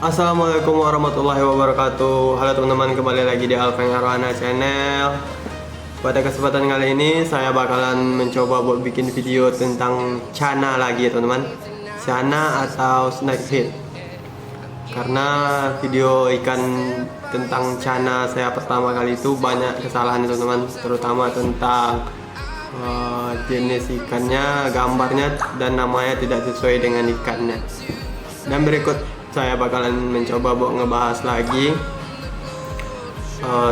Assalamualaikum warahmatullahi wabarakatuh. Halo teman-teman, kembali lagi di Alveng Arwana Channel. Pada kesempatan kali ini saya bakalan mencoba buat bikin video tentang Chana lagi ya teman-teman. Chana atau snack head. Karena video ikan tentang Chana saya pertama kali itu banyak kesalahan ya teman-teman, terutama tentang jenis ikannya, gambarnya dan namanya tidak sesuai dengan ikannya. Dan berikut saya bakalan mencoba buat ngebahas lagi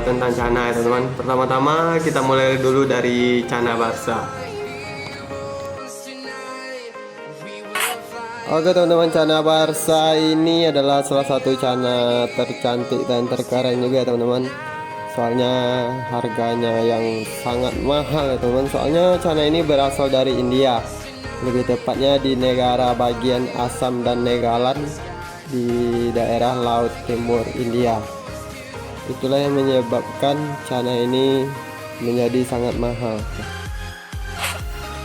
tentang Chana ya teman-teman. Pertama-tama kita mulai dulu dari Chana Barca. Oke teman-teman, Chana Barca ini adalah salah satu Chana tercantik dan terkeren juga ya teman-teman. Soalnya harganya yang sangat mahal ya teman-teman. Soalnya Chana ini berasal dari India, lebih tepatnya di negara bagian Assam dan Nagaland di daerah Laut Timur India. Itulah yang menyebabkan Chana ini menjadi sangat mahal.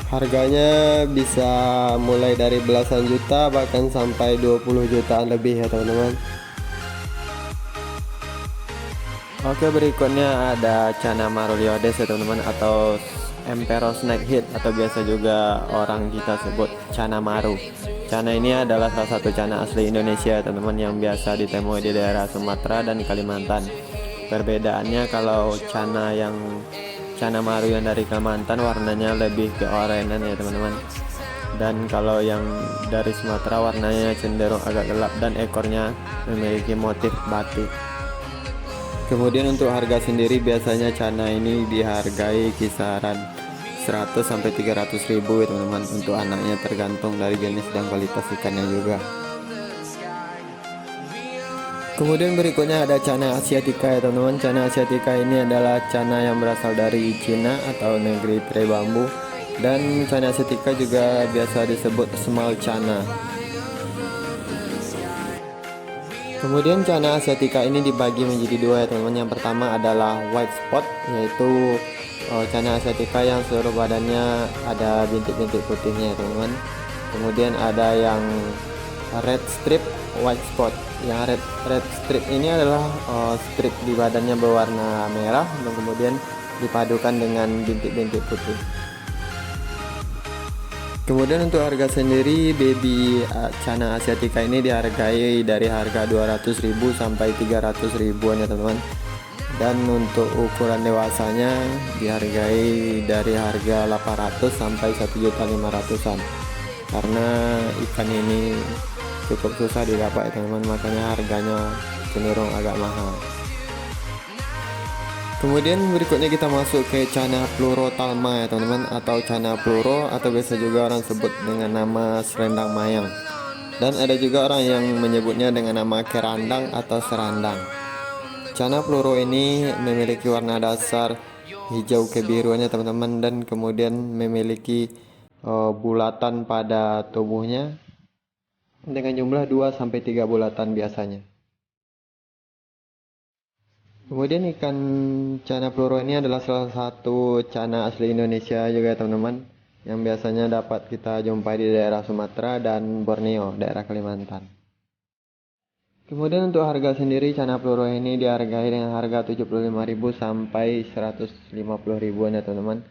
Harganya bisa mulai dari belasan juta bahkan sampai 20 jutaan lebih ya teman-teman. Oke, berikutnya ada Chana Maruliodes ya teman-teman, atau Emperor Snakehead, atau biasa juga orang kita sebut Chana Maru. Chana ini adalah salah satu Chana asli Indonesia teman-teman, yang biasa ditemui di daerah Sumatera dan Kalimantan. Perbedaannya, kalau Chana Maru yang dari Kalimantan warnanya lebih ke oranye ya teman-teman, dan kalau yang dari Sumatera warnanya cenderung agak gelap dan ekornya memiliki motif batik. Kemudian untuk harga sendiri biasanya Chana ini dihargai kisaran 100 sampai 300 ribu ya teman-teman, untuk anaknya, tergantung dari jenis dan kualitas ikannya juga. Kemudian berikutnya ada Chana Asiatica ya teman-teman. Chana Asiatica ini adalah Chana yang berasal dari Cina atau negeri tirai bambu, dan Chana Asiatica juga biasa disebut small Chana. Kemudian Chana Asiatica ini dibagi menjadi dua ya teman-teman. Yang pertama adalah white spot, yaitu Chana Asiatica yang seluruh badannya ada bintik-bintik putihnya ya teman-teman. Kemudian ada yang red strip white spot. Yang red strip ini adalah strip di badannya berwarna merah dan kemudian dipadukan dengan bintik-bintik putih. Kemudian untuk harga sendiri, baby Chana Asiatica ini dihargai dari harga 200.000 sampai 300.000-an ya teman-teman. Dan untuk ukuran dewasanya dihargai dari harga 800 sampai 1.500.000-an. Karena ikan ini cukup susah didapat ya teman-teman, makanya harganya cenderung agak mahal. Kemudian berikutnya kita masuk ke Chana Pleurotalma ya teman-teman, atau Chana Pleuro, atau biasa juga orang sebut dengan nama serendang mayang. Dan ada juga orang yang menyebutnya dengan nama kerandang atau serandang. Chana Pleuro ini memiliki warna dasar hijau kebiruannya teman-teman, dan kemudian memiliki bulatan pada tubuhnya dengan jumlah 2 sampai 3 bulatan biasanya. Kemudian ikan Chana Pleuro ini adalah salah satu Chana asli Indonesia juga teman-teman, yang biasanya dapat kita jumpai di daerah Sumatera dan Borneo, daerah Kalimantan. Kemudian untuk harga sendiri, Chana Pleuro ini dihargai dengan harga 75.000 sampai 150.000-an ya teman-teman.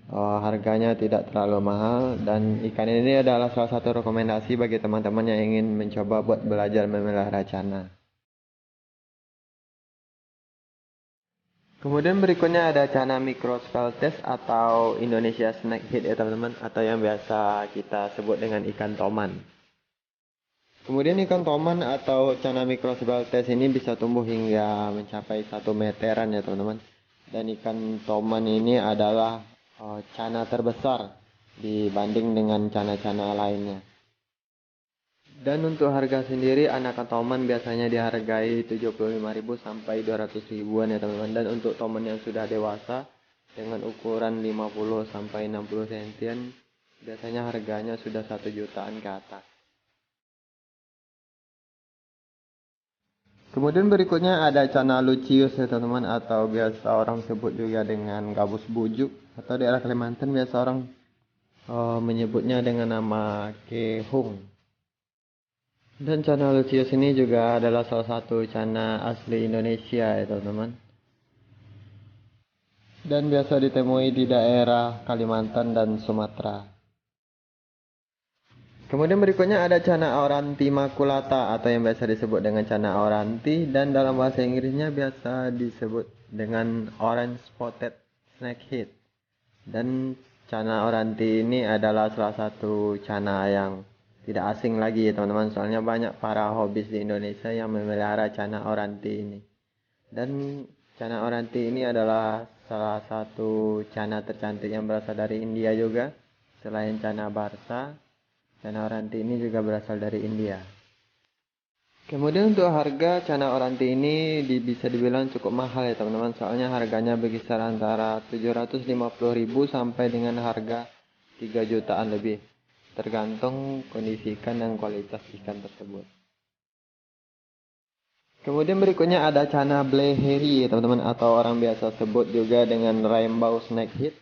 Harganya tidak terlalu mahal, dan ikan ini adalah salah satu rekomendasi bagi teman-teman yang ingin mencoba buat belajar memelihara Chana. Kemudian berikutnya ada Chana Microspeltes atau Indonesia Snakehead ya teman-teman, atau yang biasa kita sebut dengan ikan toman. Kemudian ikan toman atau Chana Microspeltes ini bisa tumbuh hingga mencapai 1 meteran ya teman-teman. Dan ikan toman ini adalah Chana terbesar dibanding dengan Chana-Chana lainnya. Dan untuk harga sendiri, anakan toman biasanya dihargai 75.000 sampai 200.000-an ya teman-teman. Dan untuk toman yang sudah dewasa dengan ukuran 50 sampai 60 cm biasanya harganya sudah 1 jutaan ke atas. Kemudian berikutnya ada Chana Lucius ya teman-teman, atau biasa orang sebut juga dengan gabus bujuk, atau daerah Kalimantan biasa orang menyebutnya dengan nama kehung. Dan Cana Lucius ini juga adalah salah satu Cana asli Indonesia ya teman-teman. Dan biasa ditemui di daerah Kalimantan dan Sumatera. Kemudian berikutnya ada Cana auranti maculata atau yang biasa disebut dengan Cana auranti, dan dalam bahasa Inggrisnya biasa disebut dengan orange spotted snakehead. Dan Cana auranti ini adalah salah satu cana yang tidak asing lagi ya teman-teman, soalnya banyak para hobis di Indonesia yang memelihara Cana auranti ini. Dan Cana auranti ini adalah salah satu cana tercantik yang berasal dari India juga. Selain Cana barsa, Cana auranti ini juga berasal dari India. Kemudian untuk harga Cana auranti ini bisa dibilang cukup mahal ya teman-teman, soalnya harganya berkisar antara 750.000 sampai dengan harga 3 jutaan lebih, tergantung kondisi ikan dan kualitas ikan tersebut. Kemudian berikutnya ada Cana bleheri teman-teman, atau orang biasa sebut juga dengan rainbow snakehead.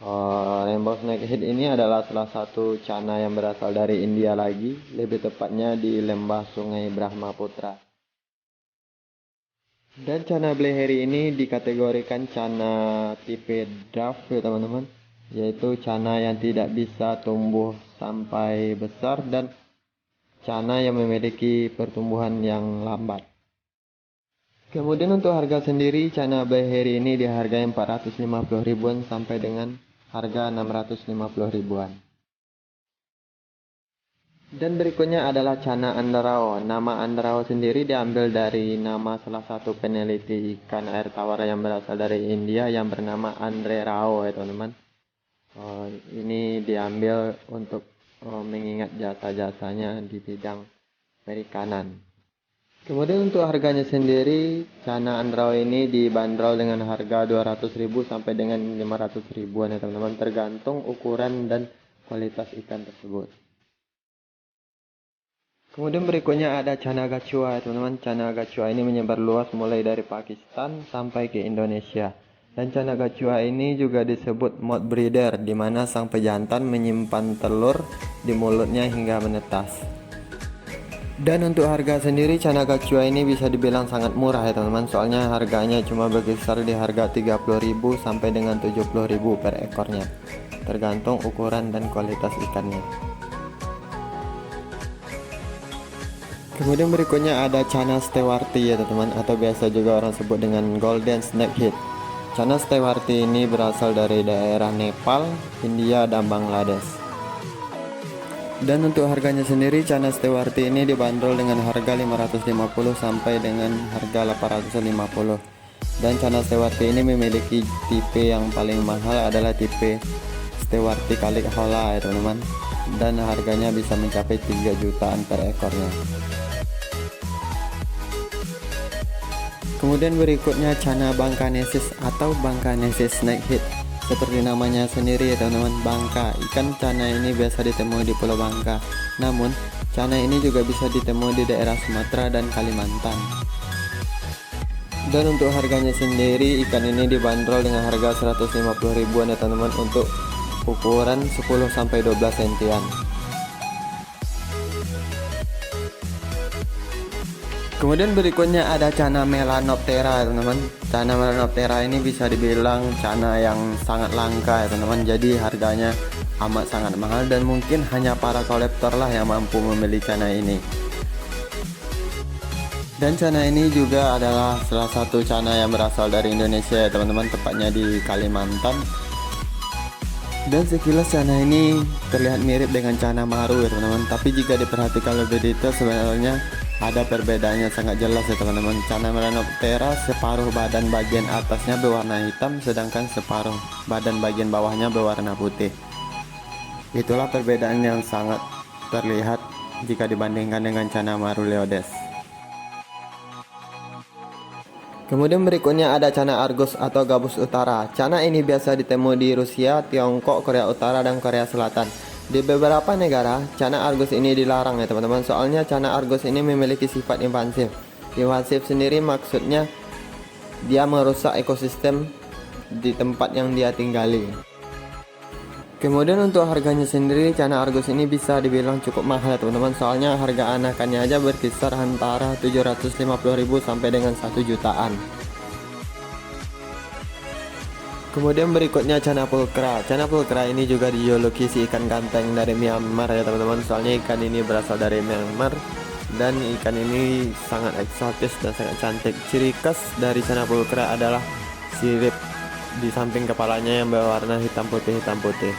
Rainbow snakehead ini adalah salah satu cana yang berasal dari India lagi, lebih tepatnya di lembah Sungai Brahmaputra. Dan Cana bleheri ini dikategorikan cana tipe dwarf ya teman-teman, yaitu cana yang tidak bisa tumbuh sampai besar dan cana yang memiliki pertumbuhan yang lambat. Kemudian untuk harga sendiri, Cana bleheri ini dihargai 450 ribuan sampai dengan harga 650 ribuan. Dan berikutnya adalah Cana andarao. Nama andarao sendiri diambil dari nama salah satu peneliti ikan air tawar yang berasal dari India yang bernama Andre Rao ya teman-teman. Ini diambil untuk mengingat jasa-jasanya di bidang perikanan. Kemudian untuk harganya sendiri, Cana andarao ini dibanderol dengan harga 200.000 sampai dengan 500 ribuan ya teman-teman, tergantung ukuran dan kualitas ikan tersebut. Kemudian berikutnya ada Cana gachua ya teman-teman. Cana gachua ini menyebar luas mulai dari Pakistan sampai ke Indonesia. Dan Cana gachua ini juga disebut mouth breeder, di mana sang pejantan menyimpan telur di mulutnya hingga menetas. Dan untuk harga sendiri, Cana gachua ini bisa dibilang sangat murah ya teman-teman, soalnya harganya cuma berkisar di harga 30.000 sampai dengan 70.000 per ekornya, tergantung ukuran dan kualitas ikannya. Kemudian berikutnya ada Cana stewarti ya teman-teman, atau biasa juga orang sebut dengan golden snakehead. Cana stewarti ini berasal dari daerah Nepal, India, dan Bangladesh. Dan untuk harganya sendiri, Cana stewarti ini dibanderol dengan harga 550 sampai dengan harga 850. Dan Cana stewarti ini memiliki tipe yang paling mahal adalah tipe stewarti Kalikhola ya teman-teman, dan harganya bisa mencapai 3 jutaan per ekornya. Kemudian berikutnya Cana bangkanesis atau bangkanesis snakehead. Seperti namanya sendiri ya teman-teman, bangka. Ikan cana ini biasa ditemui di Pulau Bangka. Namun, cana ini juga bisa ditemui di daerah Sumatera dan Kalimantan. Dan untuk harganya sendiri, ikan ini dibanderol dengan harga 150 ribuan ya teman-teman, untuk ukuran 10 sampai 12 sentian. Kemudian berikutnya ada Cana melanoptera ya teman-teman. Cana melanoptera ini bisa dibilang cana yang sangat langka ya teman-teman, jadi harganya amat sangat mahal dan mungkin hanya para kolektor lah yang mampu membeli cana ini. Dan cana ini juga adalah salah satu cana yang berasal dari Indonesia ya teman-teman, tepatnya di Kalimantan. Dan sekilas cana ini terlihat mirip dengan Cana maru ya teman-teman, tapi jika diperhatikan lebih detail sebenarnya ada perbedaannya sangat jelas ya teman-teman. Cana melanoptera separuh badan bagian atasnya berwarna hitam, sedangkan separuh badan bagian bawahnya berwarna putih. Itulah perbedaan yang sangat terlihat jika dibandingkan dengan Cana maru leodes. Kemudian berikutnya ada Cana argus atau gabus utara. Cana ini biasa ditemui di Rusia, Tiongkok, Korea Utara, dan Korea Selatan. Di beberapa negara, Cana argus ini dilarang ya teman-teman, soalnya Cana argus ini memiliki sifat invasif. Invasif sendiri maksudnya dia merusak ekosistem di tempat yang dia tinggali. Kemudian untuk harganya sendiri, Cana Argus ini bisa dibilang cukup mahal teman-teman, soalnya harga anakannya aja berkisar antara 750.000 sampai dengan 1 jutaan. Kemudian berikutnya Cana Pulkra. Cana Pulkra ini juga dijuluki si ikan ganteng dari Myanmar ya teman-teman, soalnya ikan ini berasal dari Myanmar dan ikan ini sangat eksotis dan sangat cantik. Ciri khas dari Cana Pulkra adalah sirip di samping kepalanya yang berwarna hitam putih.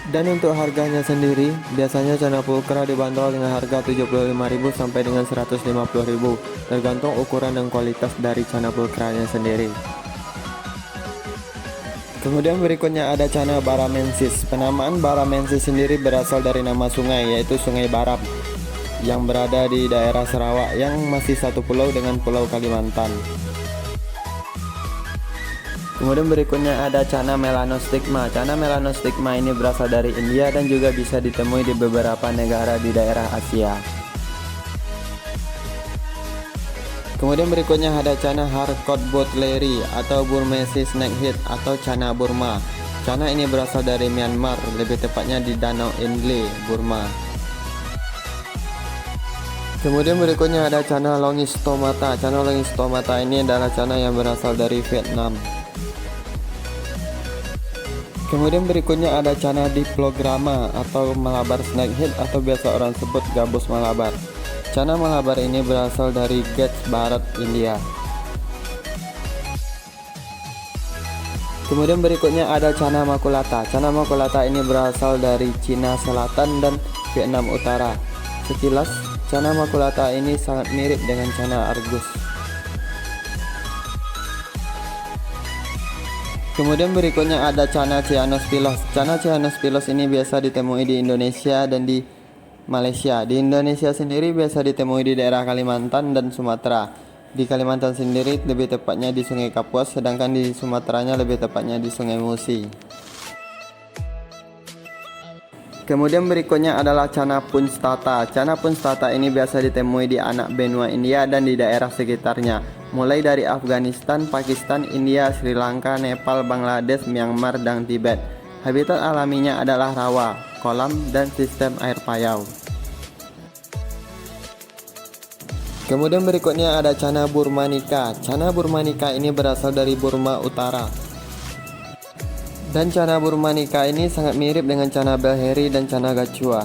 Dan untuk harganya sendiri, biasanya Cana Pulkra dibanderol dengan harga 75.000 sampai dengan 150.000, tergantung ukuran dan kualitas dari Cana Pulkranya sendiri. Kemudian berikutnya ada Cana Baramensis. Penamaan Baramensis sendiri berasal dari nama sungai, yaitu Sungai Baram, yang berada di daerah Sarawak yang masih satu pulau dengan Pulau Kalimantan. Kemudian berikutnya ada Cana Melanostigma. Cana Melanostigma ini berasal dari India dan juga bisa ditemui di beberapa negara di daerah Asia. Kemudian berikutnya ada Cana Harcourt Butleri atau Burmese Snakehead atau Cana Burma. Cana ini berasal dari Myanmar, lebih tepatnya di Danau Endle, Burma. Kemudian berikutnya ada Cana Longistomata. Cana Longistomata ini adalah cana yang berasal dari Vietnam. Kemudian berikutnya ada Cana Diplogramma atau Malabar Snakehead atau biasa orang sebut gabus Malabar. Cana Malabar ini berasal dari Ghats Barat, India. Kemudian berikutnya ada Cana Maculata. Cana Maculata ini berasal dari Cina Selatan dan Vietnam Utara. Sekilas, Cana Maculata ini sangat mirip dengan Cana Argus. Kemudian berikutnya ada Cana Cyanosphylos. Cana Cyanosphylos ini biasa ditemui di Indonesia dan di Malaysia. Di Indonesia sendiri biasa ditemui di daerah Kalimantan dan Sumatera. Di Kalimantan sendiri lebih tepatnya di Sungai Kapuas, sedangkan di Sumateranya lebih tepatnya di Sungai Musi. Kemudian berikutnya adalah Cana Punstata. Cana Punstata ini biasa ditemui di anak benua India dan di daerah sekitarnya, mulai dari Afghanistan, Pakistan, India, Sri Lanka, Nepal, Bangladesh, Myanmar, dan Tibet. Habitat alaminya adalah rawa, kolam, dan sistem air payau. Kemudian berikutnya ada Cana Burmanica. Cana Burmanica ini berasal dari Burma Utara. Dan Cana Burmanica ini sangat mirip dengan Cana Belheri dan Cana Gachua.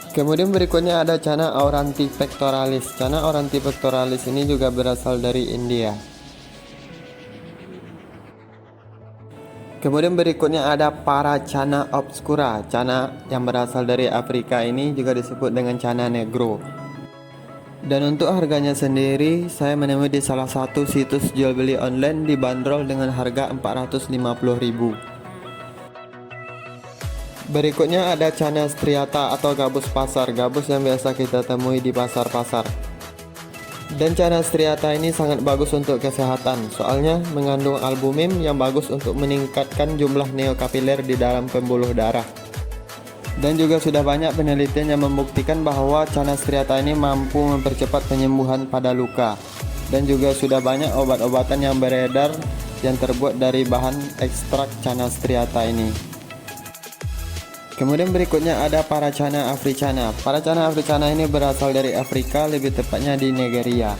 Kemudian berikutnya ada Cana Auranti Pectoralis. Cana Auranti Pectoralis ini juga berasal dari India. Kemudian berikutnya ada Paracana obscura. Cana yang berasal dari Afrika ini juga disebut dengan Cana Negro. Dan untuk harganya sendiri, saya menemui di salah satu situs jual beli online dibanderol dengan harga 450.000. Berikutnya ada Cana striata atau gabus pasar, gabus yang biasa kita temui di pasar-pasar. Dan Cana striata ini sangat bagus untuk kesehatan, soalnya mengandung albumin yang bagus untuk meningkatkan jumlah neokapiler di dalam pembuluh darah. Dan juga sudah banyak penelitian yang membuktikan bahwa Cana striata ini mampu mempercepat penyembuhan pada luka. Dan juga sudah banyak obat-obatan yang beredar yang terbuat dari bahan ekstrak Cana striata ini. Kemudian berikutnya ada Paracana africana. Paracana africana ini berasal dari Afrika, lebih tepatnya di Nigeria.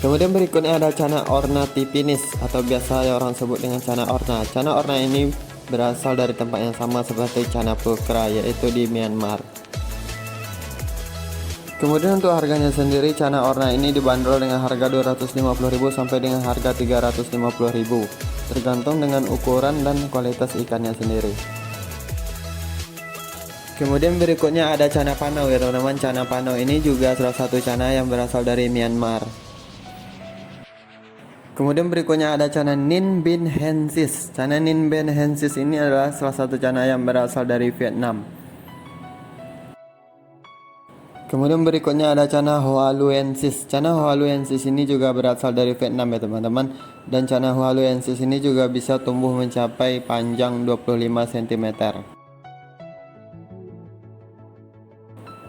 Kemudian berikutnya ada Cana ornathipinis atau biasa orang sebut dengan Cana orna. Cana orna ini berasal dari tempat yang sama seperti Cana Pulkra, yaitu di Myanmar. Kemudian untuk harganya sendiri, Cana orna ini dibanderol dengan harga 250.000 sampai dengan harga 350.000, tergantung dengan ukuran dan kualitas ikannya sendiri. Kemudian berikutnya ada Cana Panau ya teman-teman. Cana Panau ini juga salah satu cana yang berasal dari Myanmar. Kemudian berikutnya ada Cana Ninbinhensis. Cana Ninbinhensis ini adalah salah satu cana yang berasal dari Vietnam. Kemudian berikutnya ada Cana Hualuensis. Cana Hualuensis ini juga berasal dari Vietnam ya teman-teman. Dan Cana Hualuensis ini juga bisa tumbuh mencapai panjang 25 cm.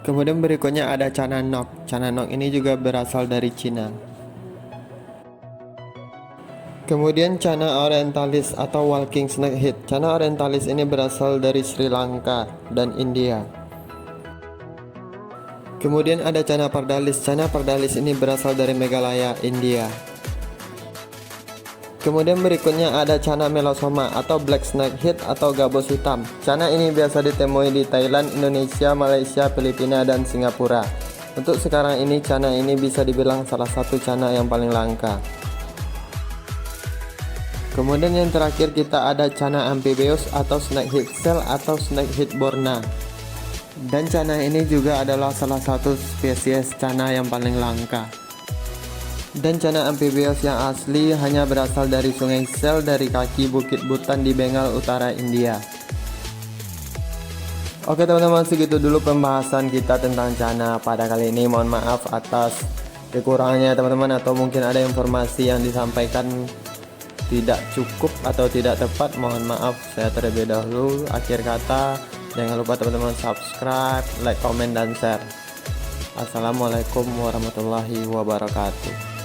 Kemudian berikutnya ada Cana Nok. Cana Nok ini juga berasal dari Cina. Kemudian Channa orientalis atau walking snakehead. Channa orientalis ini berasal dari Sri Lanka dan India. Kemudian ada Channa pardalis. Channa pardalis ini berasal dari Meghalaya, India. Kemudian berikutnya ada Channa melosoma atau black snakehead atau gabus hitam. Channa ini biasa ditemui di Thailand, Indonesia, Malaysia, Filipina, dan Singapura. Untuk sekarang ini Channa ini bisa dibilang salah satu Channa yang paling langka. Kemudian yang terakhir kita ada Channa amphibius atau snakehead shell atau snakehead borna. Dan Channa ini juga adalah salah satu spesies Channa yang paling langka. Dan Channa amphibius yang asli hanya berasal dari Sungai Sel dari kaki Bukit Butan di Bengal Utara, India. Oke teman-teman, segitu dulu pembahasan kita tentang Channa pada kali ini. Mohon maaf atas kekurangannya teman-teman, atau mungkin ada informasi yang disampaikan tidak cukup atau tidak tepat. Mohon maaf. Saya terlebih dahulu akhir kata, jangan lupa teman-teman subscribe, like, komen, dan share. Assalamualaikum warahmatullahi wabarakatuh.